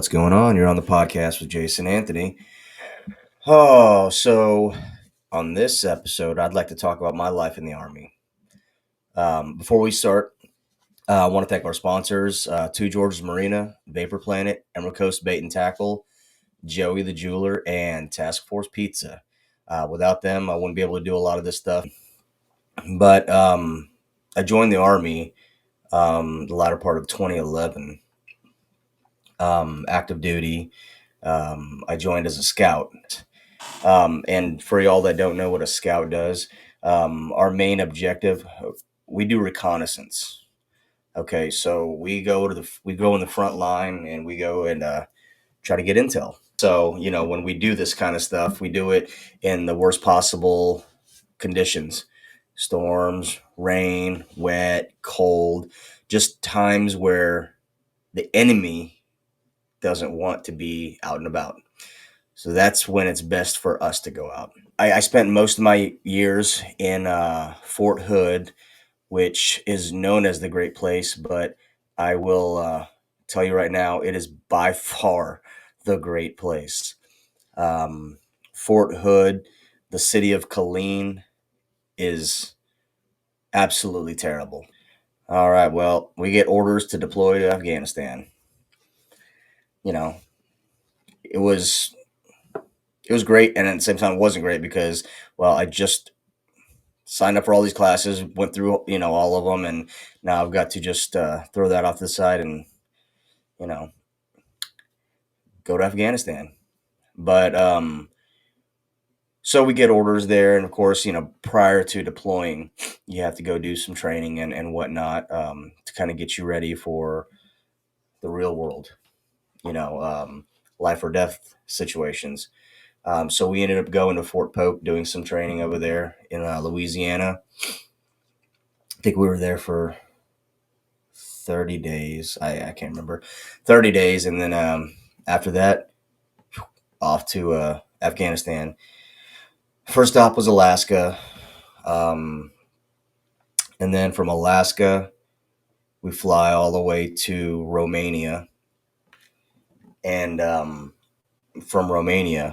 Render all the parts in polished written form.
What's going on? You're on the podcast with Jason Anthony. So on this episode, I'd like to talk about my life in the Army. Before we start, I want to thank our sponsors, Two Georges Marina, Vapor Planet, Emerald Coast Bait and Tackle, Joey the Jeweler, and Task Force Pizza. Without them, I wouldn't be able to do a lot of this stuff. But I joined the Army the latter part of 2011, active duty. I joined as a scout. And for y'all that don't know what a scout does, our main objective, we do reconnaissance. Okay, so we go in the front line and we go and try to get intel. So when we do this kind of stuff, we do it in the worst possible conditions: storms, rain, wet, cold, just times where the enemy doesn't want to be out and about. So that's when it's best for us to go out. I spent most of my years in Fort Hood, which is known as the Great Place, but I will tell you right now, it is by far the Great Place. Fort Hood, the city of Killeen, is absolutely terrible. All right, well, we get orders to deploy to Afghanistan. You know, it was great, and at the same time, it wasn't great because, well, I just signed up for all these classes, went through all of them, and now I've got to just throw that off to the side and you know go to Afghanistan. But so we get orders there, and of course, prior to deploying, you have to go do some training and whatnot, to kind of get you ready for the real world, life or death situations. So we ended up going to Fort Pope, doing some training over there in Louisiana. I think we were there for 30 days. I can't remember. 30 days. And then after that, off to Afghanistan. First stop was Alaska. And then from Alaska, we fly all the way to Romania. And from Romania, I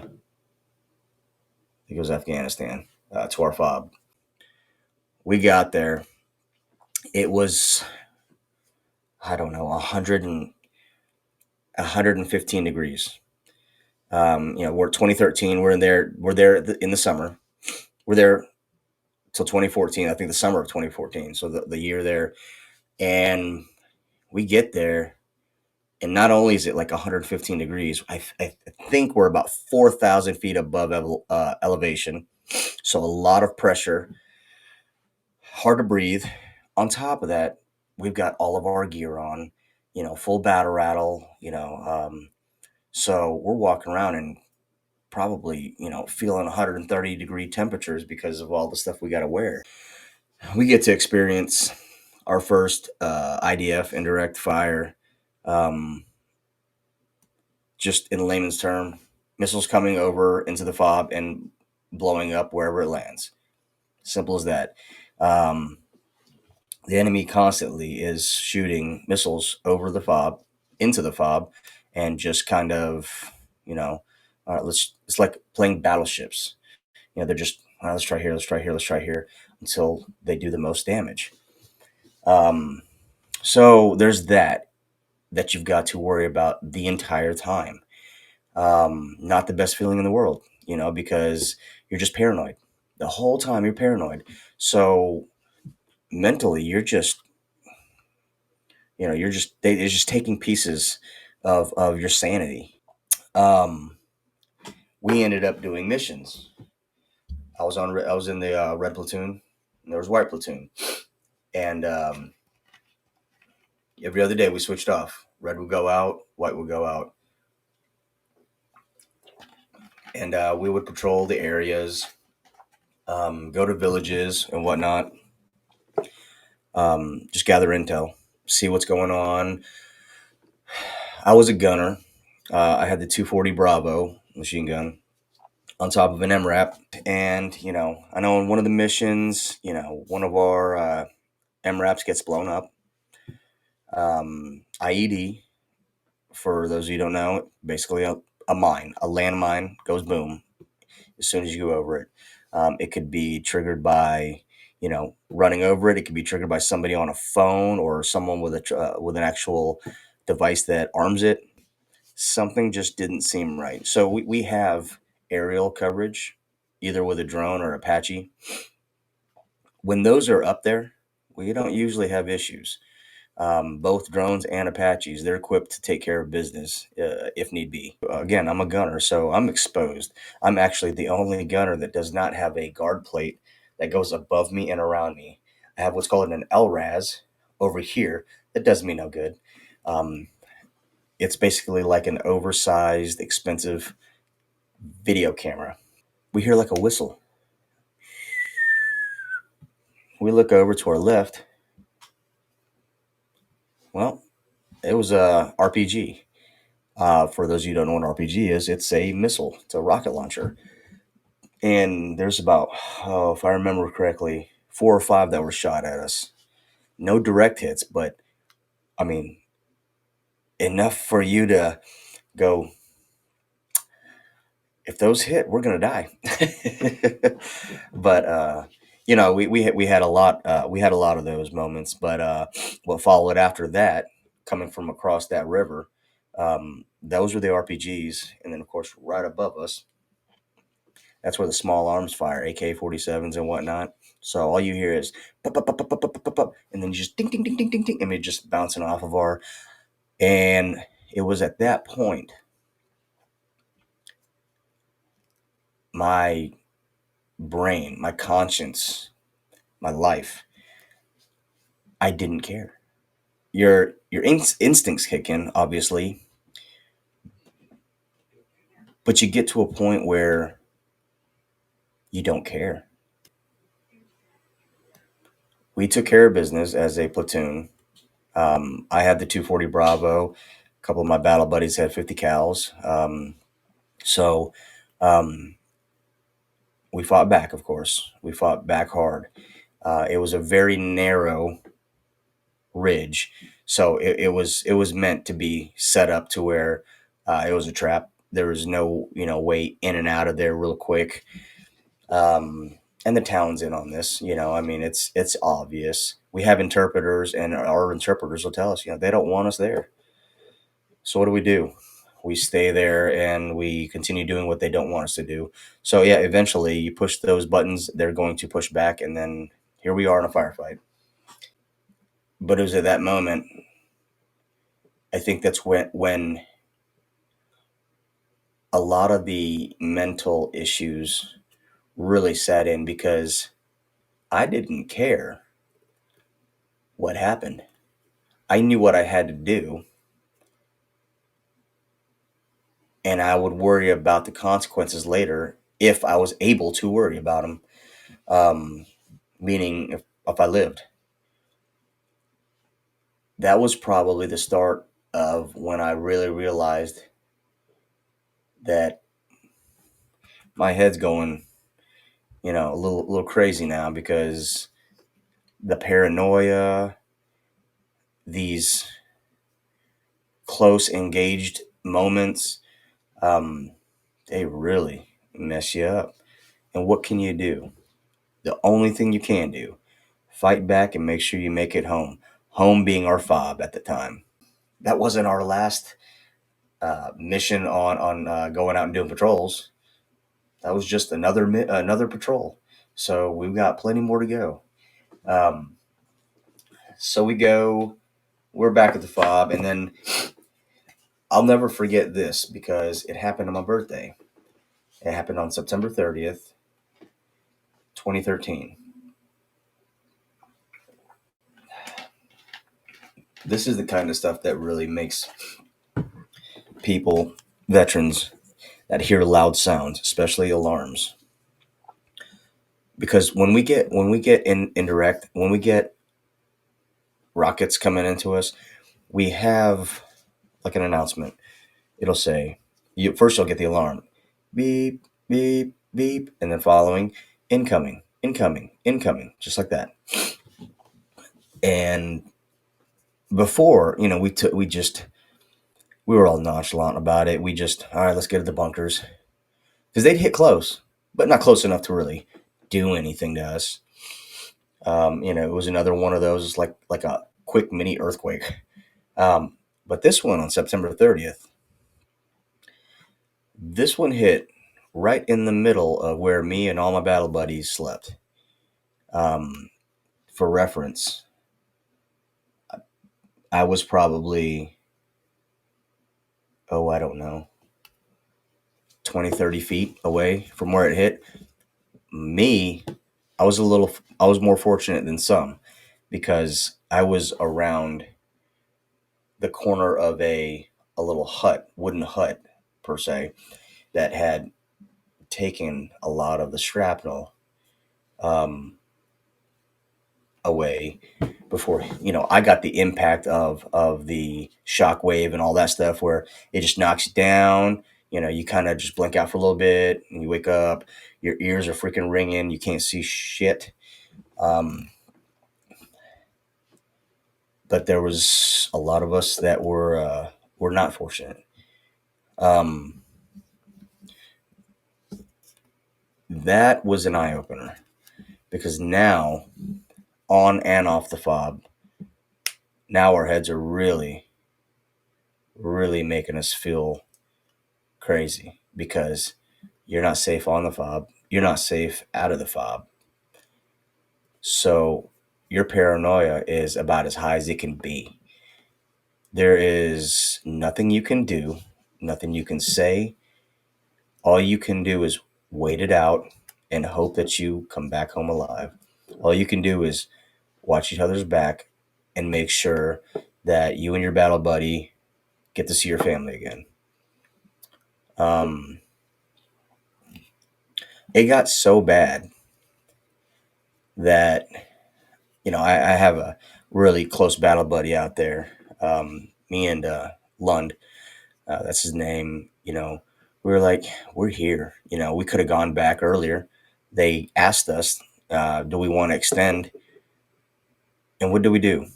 think it was Afghanistan, to our fob. We got there. It was, I don't know, 115 degrees. We're 2013. We're there in the summer. We're there till 2014. I think the summer of 2014. So the year there, and we get there, and not only is it like 115 degrees, I think we're about 4,000 feet above elevation. So a lot of pressure, hard to breathe. On top of that, we've got all of our gear on, full battle rattle, so we're walking around and probably, feeling 130-degree temperatures because of all the stuff we got to wear. We get to experience our first IDF, indirect fire. Just in layman's term, missiles coming over into the fob and blowing up wherever it lands. Simple as that. The enemy constantly is shooting missiles over the fob, into the fob, and just kind of, it's like playing battleships. They're just, let's try here, let's try here, let's try here, until they do the most damage. So there's that you've got to worry about the entire time. Not the best feeling in the world, because you're just paranoid. The whole time you're paranoid. So mentally, you're just, it's just taking pieces of your sanity. We ended up doing missions. I was in the red platoon, and there was white platoon, and every other day we switched off. Red would go out, white would go out, and we would patrol the areas, go to villages and whatnot, just gather intel, see what's going on. I was a gunner. I had the 240 Bravo machine gun on top of an MRAP. And, I know in one of the missions, one of our MRAPs gets blown up. IED for those of you who don't know, basically a mine, a landmine goes boom as soon as you go over it. It could be triggered by, running over it. It could be triggered by somebody on a phone or someone with with an actual device that arms it. Something just didn't seem right. So we have aerial coverage, either with a drone or Apache. When those are up there, we don't usually have issues. Both drones and Apaches, they're equipped to take care of business if need be. Again, I'm a gunner, so I'm exposed. I'm actually the only gunner that does not have a guard plate that goes above me and around me. I have what's called an LRAS over here. That does me no good. Um, it's basically like an oversized, expensive video camera. We hear like a whistle. We look over to our left. Well, it was a RPG. For those of you who don't know what an RPG is, it's a missile. It's a rocket launcher. And there's about, oh, if I remember correctly, four or five that were shot at us. No direct hits, but I mean, enough for you to go, if those hit, we're gonna die. But we had a lot of those moments. But what followed after that, coming from across that river, those were the RPGs, and then of course right above us, that's where the small arms fire, AK-47s and whatnot. So all you hear is pop, pop, pop, pop, pop, pop, pop, pop, and then you just ding, ding, ding, ding, ding, ding. I mean, just bouncing off of our. And it was at that point my brain, my conscience, my life, I didn't care. Your instincts kick in, obviously, but you get to a point where you don't care. We took care of business as a platoon. I had the 240 Bravo. A couple of my battle buddies had 50 cals. So um, we fought back, of course. We fought back hard. It was a very narrow ridge, so it was meant to be set up to where it was a trap. There was no way in and out of there real quick. And the town's in on this. I mean, it's obvious. We have interpreters, and our interpreters will tell us, they don't want us there. So what do we do? We stay there and we continue doing what they don't want us to do. So yeah, eventually you push those buttons, they're going to push back, and then here we are in a firefight. But it was at that moment, I think that's when a lot of the mental issues really set in, because I didn't care what happened. I knew what I had to do, and I would worry about the consequences later if I was able to worry about them. Um, Meaning, if I lived. That was probably the start of when I really realized that my head's going, a little crazy now, because the paranoia, these close engaged moments, um, they really mess you up. And what can you do? The only thing you can do, fight back and make sure you make it home. Home being our fob at the time. That wasn't our last mission on going out and doing patrols. That was just another patrol. So we've got plenty more to go. Um, so we go. We're back at the fob, and then I'll never forget this because it happened on my birthday. It happened on September 30th, 2013. This is the kind of stuff that really makes people, veterans, that hear loud sounds, especially alarms. Because when we get indirect, when we get rockets coming into us, we have like an announcement. It'll say, you first you'll get the alarm, beep, beep, beep, and then following, incoming, incoming, incoming, just like that. And before, we just we were all nonchalant about it. We just, all right, let's get to the bunkers because they'd hit close, but not close enough to really do anything to us. It was another one of those, like a quick mini earthquake. But this one on September 30th, this one hit right in the middle of where me and all my battle buddies slept. Um, for reference, I was probably, I don't know, 20, 30 feet away from where it hit. Me, I was more fortunate than some because I was around the corner of a little hut, wooden hut per se, that had taken a lot of the shrapnel um, away before I got the impact of the shock wave and all that stuff where it just knocks you down. You kind of just blink out for a little bit and you wake up, your ears are freaking ringing, you can't see shit. um, but there was a lot of us that were not fortunate. um, that was an eye-opener because now, on and off the fob, now our heads are really, really making us feel crazy because you're not safe on the fob. You're not safe out of the fob. So your paranoia is about as high as it can be. There is nothing you can do, nothing you can say. All you can do is wait it out and hope that you come back home alive. All you can do is watch each other's back and make sure that you and your battle buddy get to see your family again. Um, it got so bad that I have a really close battle buddy out there. Me and Lund, that's his name. We were like, we're here. We could have gone back earlier. They asked us, do we want to extend? And what do we do?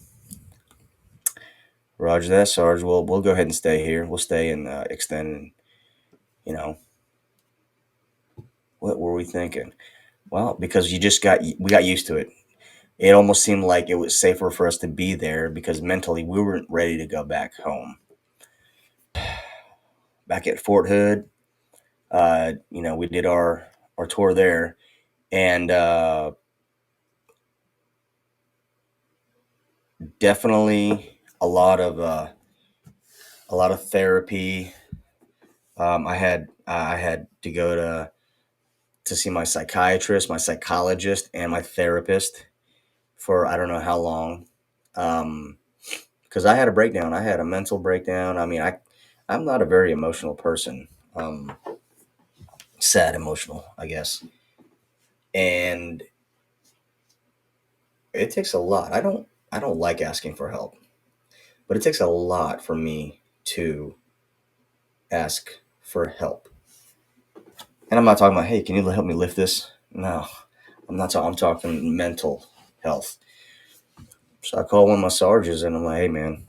Roger that, Sarge. We'll go ahead and stay here. We'll stay and extend. And you know, what were we thinking? Well, because we got used to it. It almost seemed like it was safer for us to be there because mentally we weren't ready to go back home. Back at Fort Hood, we did our tour there, and definitely a lot of therapy. I had to go to see my psychiatrist, my psychologist, and my therapist for I don't know how long. Because I had a breakdown. I had a mental breakdown. I mean, I'm not a very emotional person. Um, Sad emotional, I guess. And it takes a lot. I don't like asking for help, but it takes a lot for me to ask for help. And I'm not talking about, hey, can you help me lift this? No, I'm not talking. I'm talking mental health. So I call one of my sergeants and I'm like, hey, man,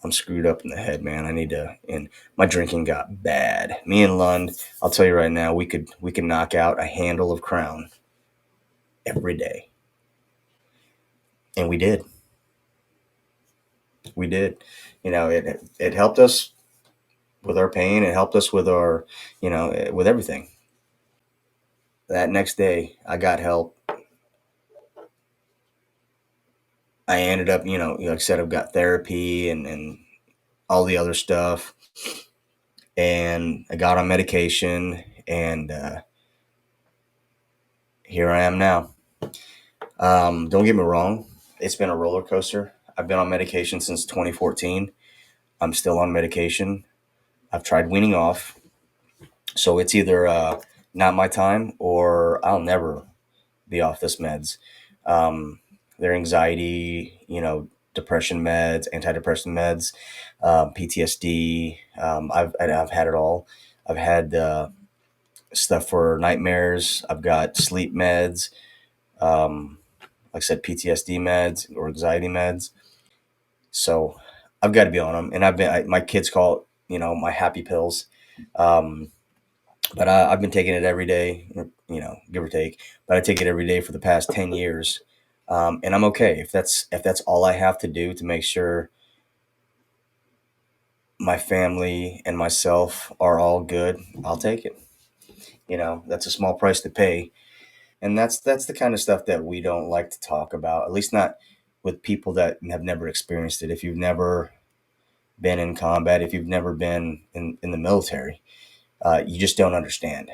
I'm screwed up in the head, man. I need to. And my drinking got bad. Me and Lund, I'll tell you right now, we could knock out a handle of Crown every day, and we did. We did. It helped us with our pain. It helped us with our, with everything. That next day, I got help. I ended up, like I said, I've got therapy and all the other stuff, and I got on medication, and here I am now. Don't get me wrong, it's been a roller coaster. I've been on medication since 2014. I'm still on medication. I've tried weaning off, so it's either not my time or I'll never be off this meds. Um, their anxiety, depression meds, antidepressant meds, PTSD. I've had it all. I've had stuff for nightmares. I've got sleep meds. Um, like I said, PTSD meds or anxiety meds. So I've got to be on them, and my kids call it, my happy pills. Um, but I've been taking it every day, give or take. But I take it every day for the past 10 years, and I'm okay if that's all I have to do to make sure my family and myself are all good. I'll take it. That's a small price to pay, and that's the kind of stuff that we don't like to talk about. At least not with people that have never experienced it. If you've never been in combat, if you've never been in the military, you just don't understand.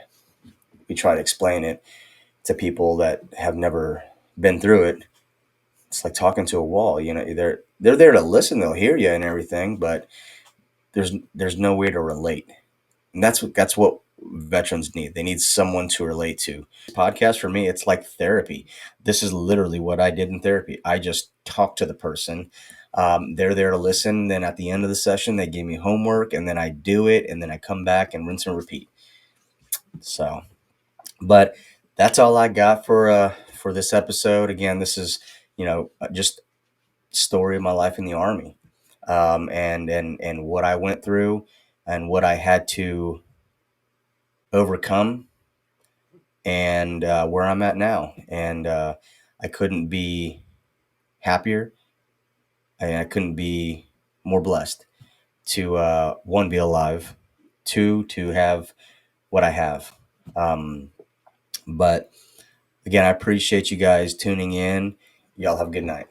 We try to explain it to people that have never been through it. It's like talking to a wall. They're there to listen. They'll hear you and everything, but there's no way to relate. And that's what veterans need. They need someone to relate to. Podcast for me, it's like therapy. This is literally what I did in therapy. I just talked to the person. They're there to listen. Then at the end of the session, they give me homework, and then I do it, and then I come back and rinse and repeat. So, but that's all I got for this episode. Again, this is just story of my life in the Army, and what I went through and what I had to overcome, and where I'm at now. And I couldn't be happier, and I couldn't be more blessed to one, be alive, two, to have what I have. Um, but again, I appreciate you guys tuning in. Y'all have a good night.